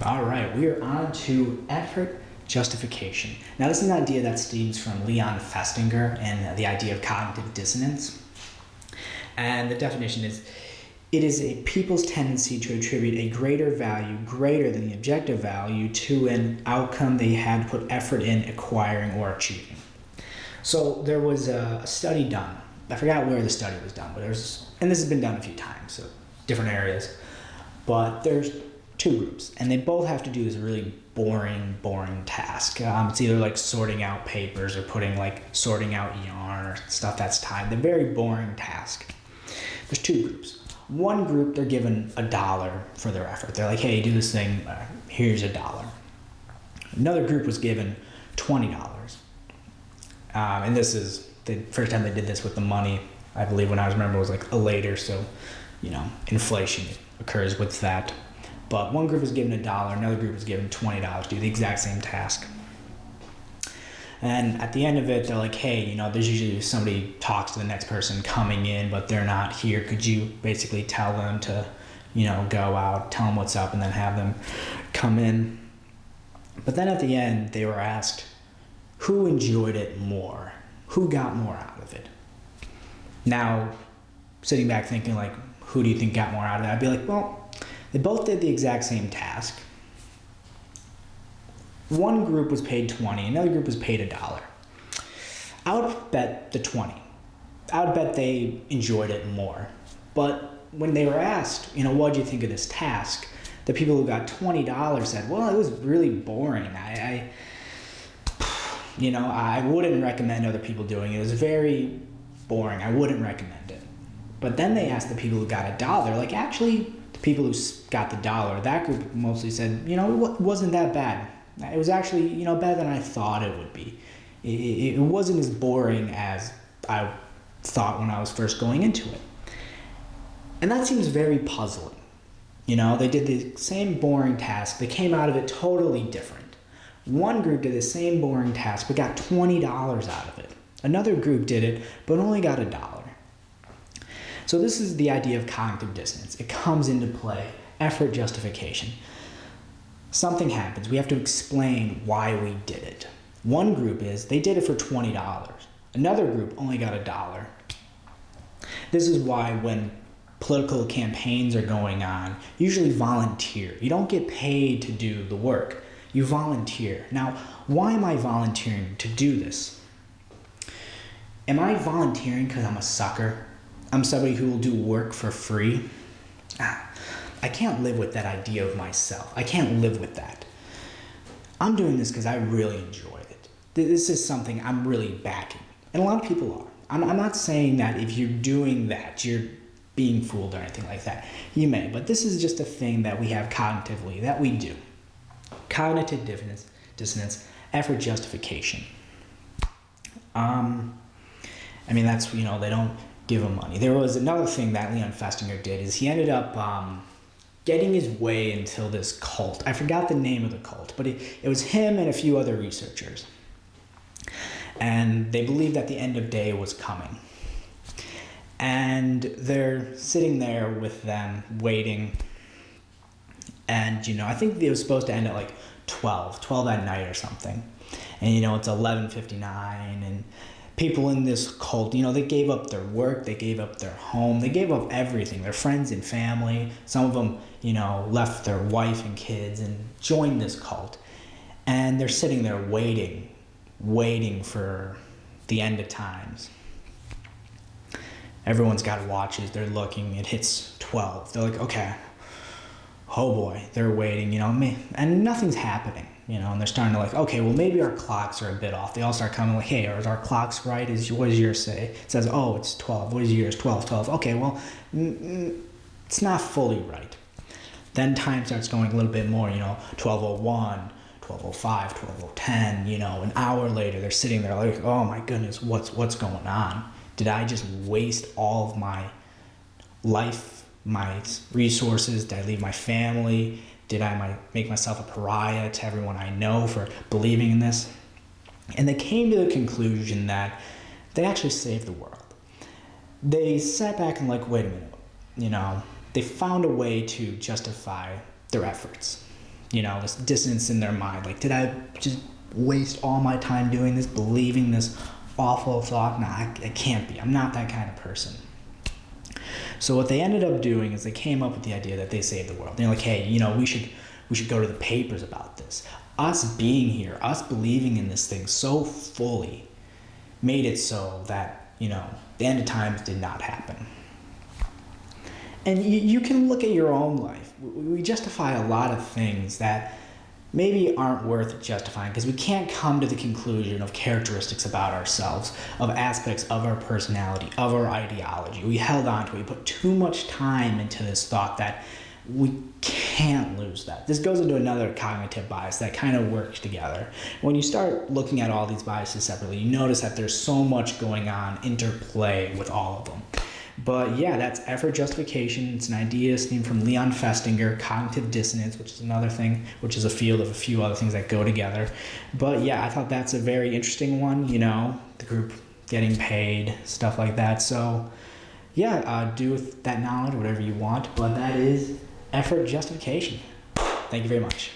All right, we are on to effort justification. Now, this is an idea that stems from Leon Festinger and the idea of cognitive dissonance. And the definition is, it is a people's tendency to attribute a greater value, greater than the objective value, to an outcome they had to put effort in acquiring or achieving. So there was a study done. I forgot where the study was done, but and this has been done a few times, so different areas. But there's two groups, and they both have to do this really boring task. It's either like sorting out papers or sorting out yarn or stuff that's timed. A very boring task. There's two groups. One group, they're given $1 for their effort. They're like, hey, do this thing, here's $1. Another group was given $20. And this is the first time they did this with the money, I believe, when I remember, was like a later, so, inflation occurs with that. But one group was given $1, another group was given $20 to do the exact same task. And at the end of it, they're like, hey, there's usually somebody talks to the next person coming in, but they're not here. Could you basically tell them to, go out, tell them what's up, and then have them come in? But then at the end, they were asked, who enjoyed it more? Who got more out of it? Now, sitting back thinking, like, who do you think got more out of it? I'd be like, well, they both did the exact same task. One group was paid $20, another group was paid $1. I would bet the 20. I would bet they enjoyed it more. But when they were asked, what do you think of this task? The people who got $20 said, well, it was really boring. I wouldn't recommend other people doing it. It was very boring. I wouldn't recommend it. But then they asked the people who got $1, like, actually, the people who got the $1, that group mostly said, it wasn't that bad. It was actually, better than I thought it would be. It wasn't as boring as I thought when I was first going into it. And that seems very puzzling. They did the same boring task. They came out of it totally different. One group did the same boring task but got $20 out of it. Another group did it but only got $1. So this is the idea of cognitive dissonance. It comes into play, effort justification. Something happens. We have to explain why we did it. One group they did it for $20. Another group only got $1. This is why when political campaigns are going on, usually volunteer. You don't get paid to do the work. You volunteer. Now, why am I volunteering to do this? Am I volunteering because I'm a sucker? I'm somebody who will do work for free? I can't live with that idea of myself. I can't live with that. I'm doing this because I really enjoy it. This is something I'm really backing. And a lot of people are. I'm not saying that if you're doing that, you're being fooled or anything like that. You may, but this is just a thing that we have cognitively, that we do. Cognitive dissonance, effort justification. That's, they don't give them money. There was another thing that Leon Festinger did, is he ended up getting his way into this cult. I forgot the name of the cult, but it was him and a few other researchers. And they believed that the end of day was coming. And they're sitting there with them, waiting. And, I think it was supposed to end at like 12 at night or something. And, it's 11:59, and people in this cult, they gave up their work, they gave up their home, they gave up everything, their friends and family. Some of them, left their wife and kids and joined this cult. And they're sitting there waiting for the end of times. Everyone's got watches, they're looking, it hits 12. They're like, okay, oh boy, they're waiting, and nothing's happening. And they're starting to okay, well, maybe our clocks are a bit off. They all start coming like, hey, are our clocks right? What does yours say? It says, oh, it's 12. What is yours? 12. Okay, well, it's not fully right. Then time starts going a little bit more, 12:01, 12:05, 12:10, an hour later, they're sitting there like, oh my goodness, what's going on? Did I just waste all of my life, my resources? Did I leave my family? Did I make myself a pariah to everyone I know for believing in this? And they came to the conclusion that they actually saved the world. They sat back and wait a minute, they found a way to justify their efforts. this dissonance in their mind. Like, did I just waste all my time doing this, believing this awful thought? Nah, I can't be. I'm not that kind of person. So what they ended up doing is they came up with the idea that they saved the world. They're like, hey, we should go to the papers about this. Us being here, us believing in this thing so fully made it so that, the end of times did not happen. And you can look at your own life. We justify a lot of things that maybe aren't worth justifying because we can't come to the conclusion of characteristics about ourselves, of aspects of our personality, of our ideology. We held on to it. We put too much time into this thought that we can't lose that. This goes into another cognitive bias that kind of works together. When you start looking at all these biases separately, you notice that there's so much going on, interplay with all of them. But yeah, that's effort justification. It's an idea steamed from Leon Festinger, cognitive dissonance, which is another thing, which is a field of a few other things that go together. But yeah, I thought that's a very interesting one, the group getting paid, stuff like that. So yeah, do with that knowledge whatever you want, but that is effort justification. Thank you very much.